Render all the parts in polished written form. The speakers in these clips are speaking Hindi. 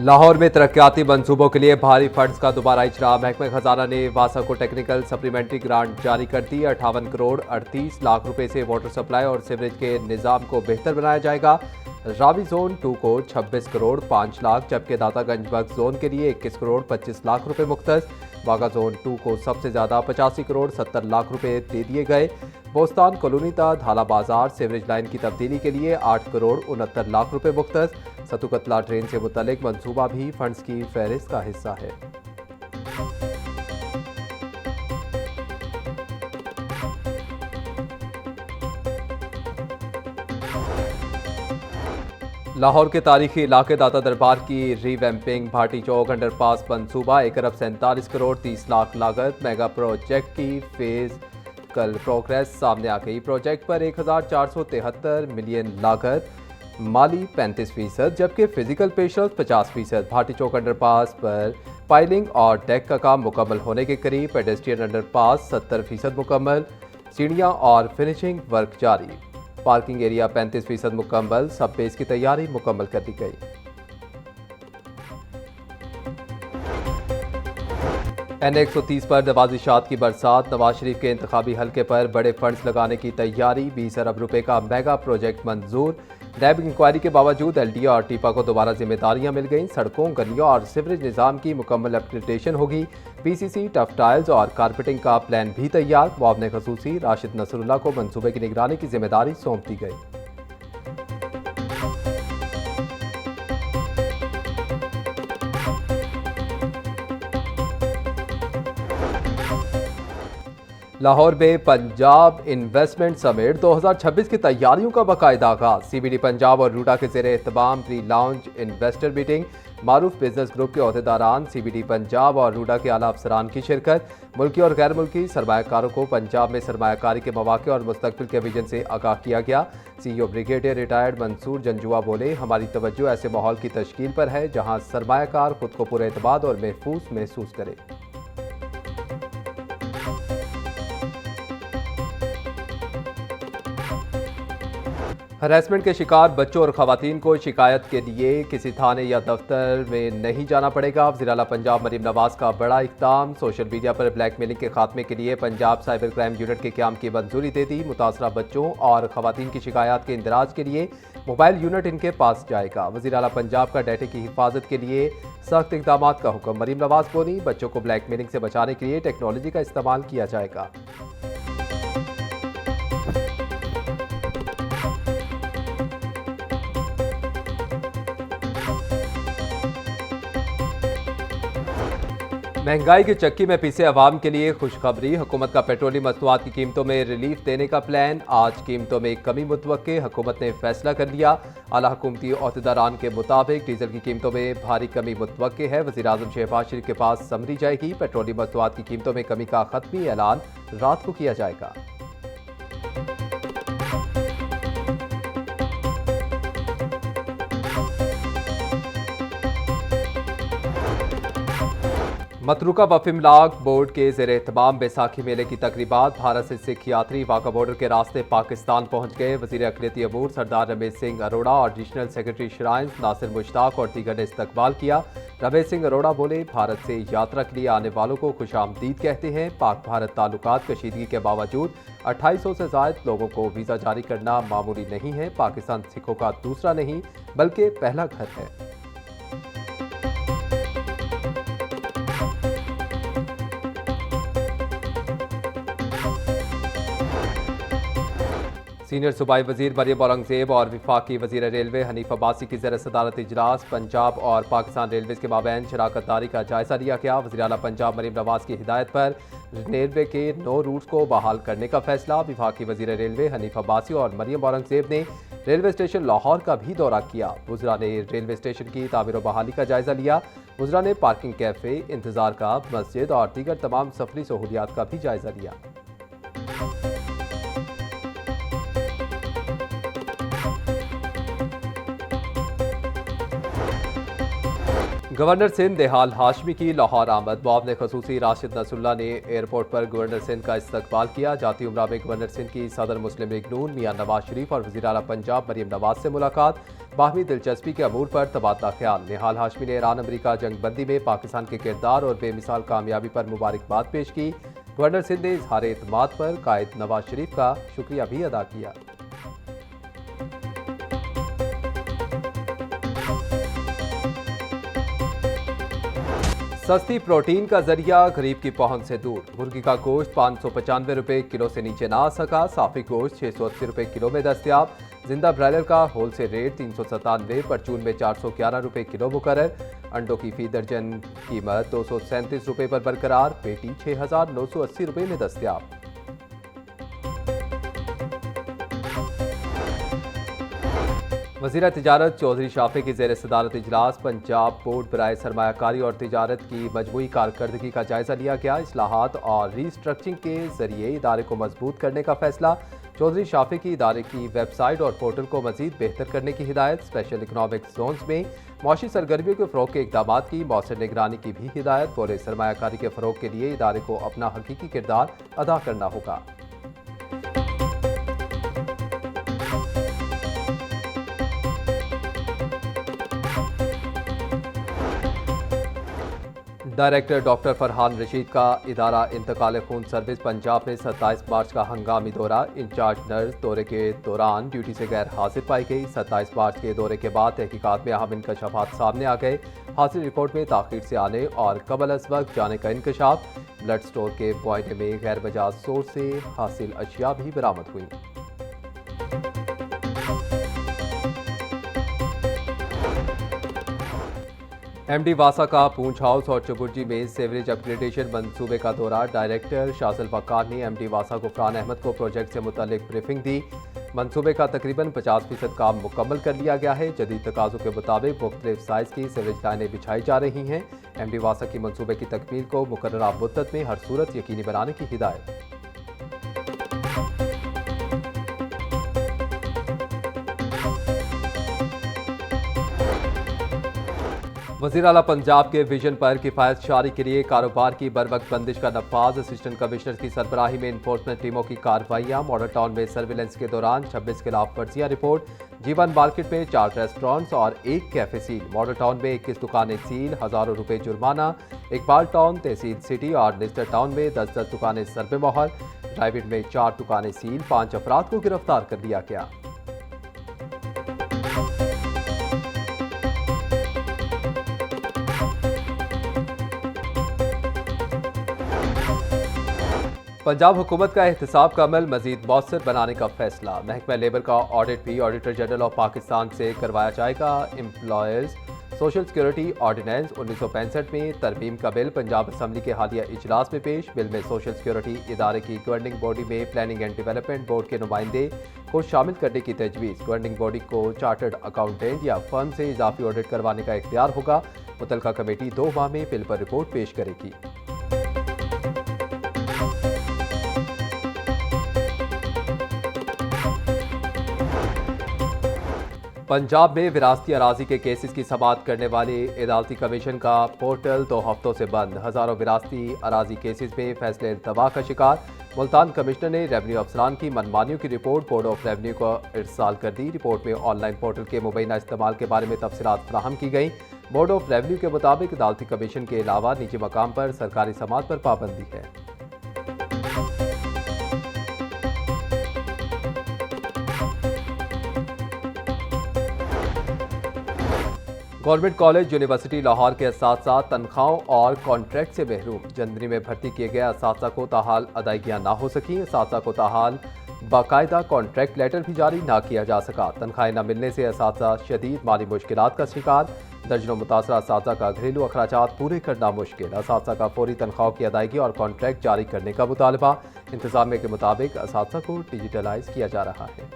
लाहौर में तरक्याती मंसूबों के लिए भारी फंड्स का दोबारा इजरा। महकमा खजाना ने वासा को टेक्निकल सप्लीमेंट्री ग्रांट जारी कर दी। 58 करोड़ 38 लाख रुपए से वाटर सप्लाई और सीवरेज के निज़ाम को बेहतर बनाया जाएगा। रावी जोन 2 को 26 करोड़ 5 लाख, जबकि दातागंज बग जोन के लिए 21 करोड़ 25 लाख रुपए मुख्तस। बागा जोन 2 को सबसे ज्यादा 85 करोड़ 70 लाख रुपए दे दिए गए। बोस्तान कॉलोनी ता धाला बाजार सीवरेज लाइन की तब्दीली के लिए 8 करोड़ 69 लाख रुपए मुख्तस। सतुकतला ट्रेन से मुतल्लिक मंसूबा भी फंड्स की फहरिस्त का हिस्सा है। लाहौर के तारीखी इलाके दाता दरबार की रीवैम्पिंग, भाटी चौक अंडरपास मंसूबा 1 अरब 47 करोड़ 30 लाख लागत। मेगा प्रोजेक्ट की फेज कल प्रोग्रेस सामने आ गई। प्रोजेक्ट पर 1473 मिलियन लागत, माली 35%, जबकि फिजिकल पेशरफ 50%। भाटी चौक अंडरपास पर पाइलिंग और डेक का काम मुकम्मल होने के करीब। पेडेस्ट्रियन अंडरपास 70% मुकम्मल, सीढ़ियां और फिनिशिंग वर्क जारी। पार्किंग एरिया 35% मुकम्मल, सब बेस की तैयारी मुकम्मल कर दी गई। N130 पर नवाजिशात की बरसात। नवाज शरीफ के इंतखाबी हल्के पर बड़े फंड्स लगाने की तैयारी। 20 अरब रुपए का मेगा प्रोजेक्ट मंजूर। नैब इंक्वायरी के बावजूद LDA और टीपा को दोबारा जिम्मेदारियां मिल गईं। सड़कों, गलियों और सीवरेज निज़ाम की मुकम्मल अपग्रेडेशन होगी। PCC, टफ टाइल्स और कारपेटिंग का प्लान भी तैयार। मुआवने खसूसी राशिद नसरुल्लाह को मंसूबे की निगरानी की जिम्मेदारी सौंप दी गई। लाहौर में पंजाब इन्वेस्टमेंट समिट 2026 की तैयारियों का बाकायदा आगाज। CBD पंजाब और रूडा के ज़ेरे एहतमाम प्री लॉन्च इन्वेस्टर मीटिंग। मारूफ बिजनेस ग्रुप के अहदेदारान, CBD पंजाब और रूडा के आला अफसरान की शिरकत। मुल्की और गैर मुल्की सरमायाकारों को पंजाब में सरमायाकारी के मौके और मुस्तकबिल के विजन से आगाह किया गया। CEO brigadier retired Mansoor Janjua बोले, हमारी तवज्जो ऐसे माहौल की तश्कील पर है जहाँ सरमायाकार खुद को पुरएतमाद और महफूज महसूस करे। हरासमेंट के शिकार बच्चों और खवातीन को शिकायत के लिए किसी थाने या दफ्तर में नहीं जाना पड़ेगा। वज़ीर आला पंजाब मरीम नवाज का बड़ा इक़दाम। सोशल मीडिया पर ब्लैकमेलिंग के खात्मे के लिए पंजाब साइबर क्राइम यूनिट के क़याम की मंजूरी दे दी। मुतासरा बच्चों और खवातीन की शिकायत के इंदराज के लिए मोबाइल यूनिट इनके पास जाएगा। वज़ीर आला पंजाब का डेटे की हिफाजत के लिए सख्त इक़दाम का हुक्म। मरीम नवाज बोली, बच्चों को ब्लैकमेलिंग से बचाने के लिए टेक्नोलॉजी का इस्तेमाल किया जाएगा। महंगाई की चक्की में पिसे अवाम के लिए खुशखबरी। हुकूमत का पेट्रोलियम मसनूआत की कीमतों में रिलीफ देने का प्लान। आज कीमतों में कमी मुतवक्के, हुकूमत ने फैसला कर लिया। आला हुकूमती अहदेदारान के मुताबिक डीजल की कीमतों में भारी कमी मुतवक्के है। वज़ीर-ए-आज़म शहबाज शरीफ के पास समरी जाएगी। पेट्रोलियम मसनूआत की कीमतों में कमी का खत्मी ऐलान रात को किया जाएगा। मतरूका वफ़ इमलाक बोर्ड के ज़ेर एहतमाम बैसाखी मेले की तकरीबात। भारत से सिख यात्री वाघा बॉर्डर के रास्ते पाकिस्तान पहुंच गए। वज़ीर अक़लियती अमूर सरदार रमेश सिंह अरोड़ा और additional secretary shrines Nasir Mushtaq और दीगर ने इस्तकबाल किया। रमेश सिंह अरोड़ा बोले, भारत से यात्रा के लिए आने वालों को खुशामदीद कहते हैं। पाक भारत ताल्लुकात कशीदगी के बावजूद 2800 से ज़ायद लोगों को वीज़ा जारी करना मामूली नहीं है। पाकिस्तान सिखों का दूसरा नहीं बल्कि पहला घर है। सीनियर सूबाई वजीर मरियम औरंगजेब और विफाकी वजीर रेलवे हनीफ अब्बासी की ज़ेर सदारत इजलास। पंजाब और पाकिस्तान रेलवेज़ के माबैन शराकत दारी का जायजा लिया गया। वज़ीर आला पंजाब मरीम नवाज की हिदायत पर रेलवे के 9 रूट्स को बहाल करने का फैसला। विफाकी वजीर रेलवे हनीफ अब्बासी और मरियम औरंगजेब ने रेलवे स्टेशन लाहौर का भी दौरा किया। वज़रा ने रेलवे स्टेशन की तामीर व बहाली का जायजा लिया। वज़रा ने पार्किंग, कैफ़े, इंतज़ार का, मस्जिद और दीगर तमाम सफरी सहूलियात का भी जायजा लिया। गवर्नर सिंध देहाल हाशमी की लाहौर आमद। मुआवने खसूसी राशिद नसरुल्लाह ने एयरपोर्ट पर गवर्नर सिंध का इस्तकबाल किया। जाती उमरा में गवर्नर सिंध की सदर मुस्लिम लीग नून मियां नवाज शरीफ और वज़ीर आला पंजाब मरीम नवाज से मुलाकात। बाहमी दिलचस्पी के अमूर पर तबादला ख्याल। निहाल हाशमी ने ईरान अमरीका जंगबंदी में पाकिस्तान के किरदार और बेमिसाल कामयाबी पर मुबारकबाद पेश की। गवर्नर सिंध ने इजहार एतमाद पर कायद नवाज शरीफ का शुक्रिया भी अदा किया। सस्ती प्रोटीन का जरिया गरीब की पहुंच से दूर। मुर्गी का गोश्त 595 रुपये किलो से नीचे ना आ सका। साफी गोश्त 680 रुपये किलो में दस्तियाब। जिंदा ब्रायलर का होलसेल रेट 397, परचून में 411 रुपये किलो मुकर्रर। अंडों की फी दर्जन कीमत 237 रुपये पर बरकरार। पेटी 6,980 रुपये में दस्तियाब। वज़ीर तिजारत चौधरी शाफी की ज़ेर सदारत इजलास पंजाब बोर्ड बराए सरमायाकारी और तिजारत की मजमूई कारकर्दगी का जायजा लिया गया। इस्लाहात और रीस्ट्रक्चरिंग के जरिए इदारे को मजबूत करने का फैसला। चौधरी शाफी की इदारे की वेबसाइट और पोर्टल को मजीद बेहतर करने की हिदायत। स्पेशल इकनॉमिक जोन्स में मौशी सरगर्मियों के फ़रोग के इकदाम की मौसर निगरानी की भी हिदायत। बोले सरमायाकारी के फ़रोग के लिए इदारे को अपना हकीकी किरदार अदा करना होगा। डायरेक्टर डॉक्टर फरहान रशीद का इदारा इंतकाल खून सर्विस पंजाब में 27 मार्च का हंगामी दौरा। इंचार्ज नर्स दौरे के दौरान ड्यूटी से गैर हाजिर पाई गई। 27 मार्च के दौरे के बाद तहकीकात में अहम इंकशाफात सामने आ गए। हाजिर रिपोर्ट में ताख़ीर से आने और कबल अज़ वक्त जाने का इंकशाफ। ब्लड स्टोर के मुआयने में गैर मजाज सोर्स से हासिल अशिया भी बरामद हुई। एमडी वासा का पूंछ हाउस और चुबुर्जी में सीवरेज अपग्रेडेशन मंसूबे का दौरा। डायरेक्टर शासिल वकार ने एमडी वासा को फरहान अहमद को प्रोजेक्ट से मुतालिक ब्रीफिंग दी। मंसूबे का तकरीबन 50% काम मुकम्मल कर लिया गया है। जदीद तकाज़ों के मुताबिक मुख्तलिफ साइज़ की सीवरेज लाइनें बिछाई जा रही हैं। एमडी वासा की मंसूबे की तकमील को मुकर्ररा मुद्दत में हर सूरत यकीनी बनाने की हिदायत। वज़ीर आला पंजाब के विजन पर किफ़ायत शारी के लिए कारोबार की बरवक्त बंदिश का नफाज। असिस्टेंट कमिश्नर की सरबराही में इन्फोर्समेंट टीमों की कार्रवाइयाँ। मॉडल टाउन में सर्विलेंस के दौरान 26 खिलाफ वर्जियाँ रिपोर्ट। जीवन मार्केट में 4 रेस्टोरेंट्स और 1 कैफे सील। मॉडल टाउन में 21 दुकानें सील, हज़ारों रुपये जुर्माना। इकबाल टाउन, तहसील सिटी और लिस्टर टाउन में 10-10 दुकानें सरबे मोहर। ड्राइविड में 4 दुकानें सील, 5 अफराद को गिरफ्तार कर लिया गया। पंजाब हुकूमत का एहतसाब का अमल मजीद मौसर बनाने का फैसला। महकमा लेबर का ऑडिट भी ऑडिटर जनरल ऑफ पाकिस्तान से करवाया जाएगा। एम्प्लॉयर्स सोशल सिक्योरिटी ऑर्डिनेंस 1965 में तरमीम का बिल पंजाब असम्बली के हालिया इजलास में पेश। बिल में सोशल सिक्योरिटी इदारे की गवर्निंग बॉडी में प्लानिंग एंड डेवलपमेंट बोर्ड के नुमाइंदे को शामिल करने की तजवीज़। गवर्निंग बॉडी को चार्टर्ड अकाउंटेंट या फर्म से इजाफी ऑडिट करवाने का इख्तियार होगा। मुतलका कमेटी 2 माह में बिल पर रिपोर्ट पेश करेगी। पंजाब में विरासती अराजी के केसेस की समाअत करने वाले अदालती कमीशन का पोर्टल 2 हफ्तों से बंद। हज़ारों विरासती अराजी केसेस में फैसले इल्तवा का शिकार। मुल्तान कमिश्नर ने रेवन्यू अफसरान की मनमानियों की रिपोर्ट बोर्ड ऑफ रेवन्यू को इरसाल कर दी। रिपोर्ट में ऑनलाइन पोर्टल के मुबैना इस्तेमाल के बारे में तफसीलात फराहम की गई। बोर्ड ऑफ रेवन्यू के मुताबिक अदालती कमीशन के अलावा निजी मकाम पर सरकारी समाअत पर पाबंदी है। गवर्नमेंट कॉलेज यूनिवर्सिटी लाहौर के असातिज़ा तनख्वाहों और कॉन्ट्रैक्ट से महरूम। जनवरी में भर्ती किए गए असातिज़ा को ताहाल अदायगियाँ ना हो सकी। असातिज़ा को ताहाल बाकायदा कॉन्ट्रैक्ट लेटर भी जारी ना किया जा सका। तनख्वाहें न मिलने से असातिज़ा शदीद माली मुश्किलात का शिकार। दर्जनों मुतासरा असातिज़ा का घरेलू अखराजात पूरे करना मुश्किल। असातिज़ा का फौरी तनख्वाहों की अदायगी और कॉन्ट्रैक्ट जारी करने का मुतालबा। इंतजामिया के मुताबिक असातिज़ा को डिजिटलाइज किया जा रहा है।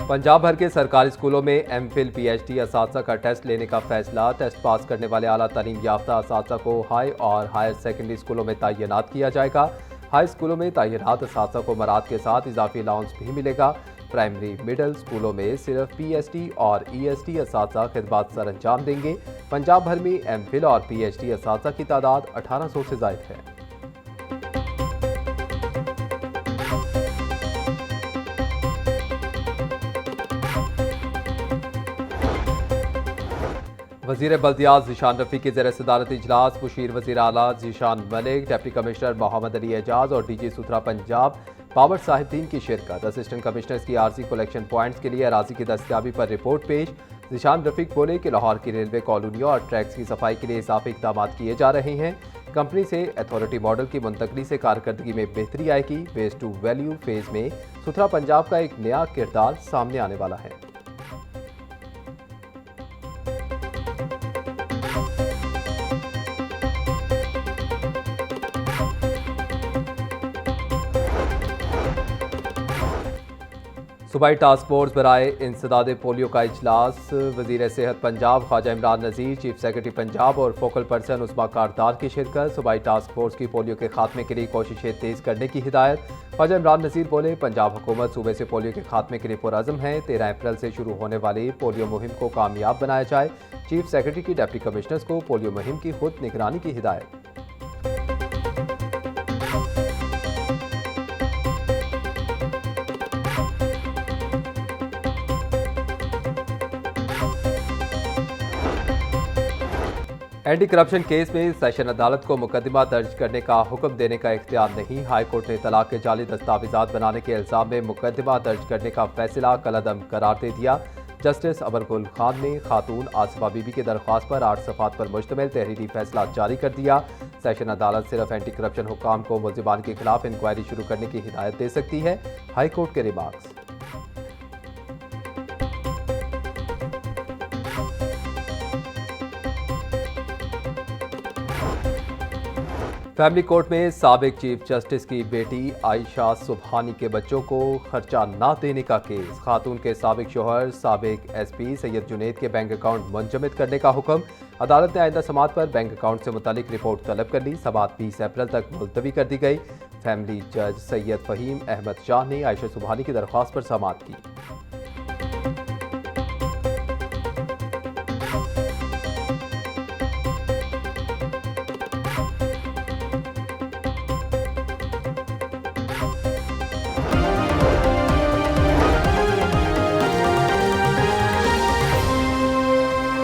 पंजाब भर के सरकारी स्कूलों में एमफिल पीएचडी असातिज़ा का टेस्ट लेने का फैसला। टेस्ट पास करने वाले आला तालीम याफ्ता असातिज़ा को हाई और हायर सेकेंडरी स्कूलों में तैनात किया जाएगा। हाई स्कूलों में तैनात असातिज़ा को मराद के साथ इजाफी अलाउंस भी मिलेगा। प्राइमरी मिडल स्कूलों में सिर्फ पीएचडी और ईएसटी असातिज़ा खिदमत सर अंजाम देंगे। पंजाब भर में एमफिल और पीएचडी असातिज़ा की तादाद 1800 से ज़ायद है। वजीर बल्दियात ज़ीशान रफ़ी के ज़ेर सदारत इजलास मुशीर वज़ीर आला ज़ीशान मलिक, डिप्टी कमिश्नर मोहम्मद अली एजाज और डीजी सुथरा पंजाब बाबर साहिबदीन की शिरकत। असिस्टेंट कमिश्नर्स की आरजी कलेक्शन पॉइंट्स के लिए अराजी की दस्तयाबी पर रिपोर्ट पेश। ज़ीशान रफ़ीक बोले कि लाहौर की रेलवे कॉलोनियों और ट्रैक्स की सफाई के लिए इजाफी इकदाम किए जा रहे हैं। कंपनी से अथॉरिटी मॉडल की मुंतकली से कारकर्दगी में बेहतरी आएगी। वेस्ट टू वैल्यू फेज में सुथरा पंजाब का एक नया किरदार सामने आने वाला है। सूबाई टास्क फोर्स बराए इंसदाद पोलियो का इजलास। वजीर सेहत पंजाब ख्वाजा इमरान नज़ीर, चीफ सेक्रेटरी पंजाब और फोकल पर्सन उस्मा कारदार की शिरकत। सूबाई टास्क फोर्स की पोलियो के खात्मे के लिए कोशिशें तेज़ करने की हिदायत। ख्वाजा इमरान नज़ीर बोले, पंजाब हुकूमत सूबे से पोलियो के खात्मे के लिए पुरअज़म है। 13 अप्रैल से शुरू होने वाली पोलियो मुहिम को कामयाब बनाया जाए। चीफ सेक्रेटरी की डिप्टी कमिश्नर्स को पोलियो मुहिम की खुद निगरानी की हिदायत। एंटी करप्शन केस में सेशन अदालत को मुकदमा दर्ज करने का हुक्म देने का इख्तियार नहीं। हाई कोर्ट ने तलाक के जाली दस्तावेजात बनाने के इल्जाम में मुकदमा दर्ज करने का फैसला कलअदम करार दे दिया। जस्टिस अमरगुल खान ने खातून आसिफा बीबी की दरख्वास्त पर 8 सफ़ात पर मुश्तमिल तहरीरी फैसला जारी कर दिया। सेशन अदालत सिर्फ एंटी करप्शन हुक्काम को मुल्जिमान के खिलाफ इंक्वायरी शुरू करने की हिदायत दे सकती है। हाई कोर्ट के रिमार्क्स। फैमिली कोर्ट में साबिक चीफ जस्टिस की बेटी आयशा सुबहानी के बच्चों को खर्चा ना देने का केस। खातून के साबिक शोहर साबिक एसपी सैयद जुनेद के बैंक अकाउंट मुंजमद करने का हुक्म। अदालत ने आइंदा समात पर बैंक अकाउंट से मुतालिक रिपोर्ट तलब कर ली। समात 20 अप्रैल तक मुलतवी कर दी गई। फैमिली जज सैयद फहीम अहमद शाह ने आयशा सुबहानी की दरख्वास्त पर समात की।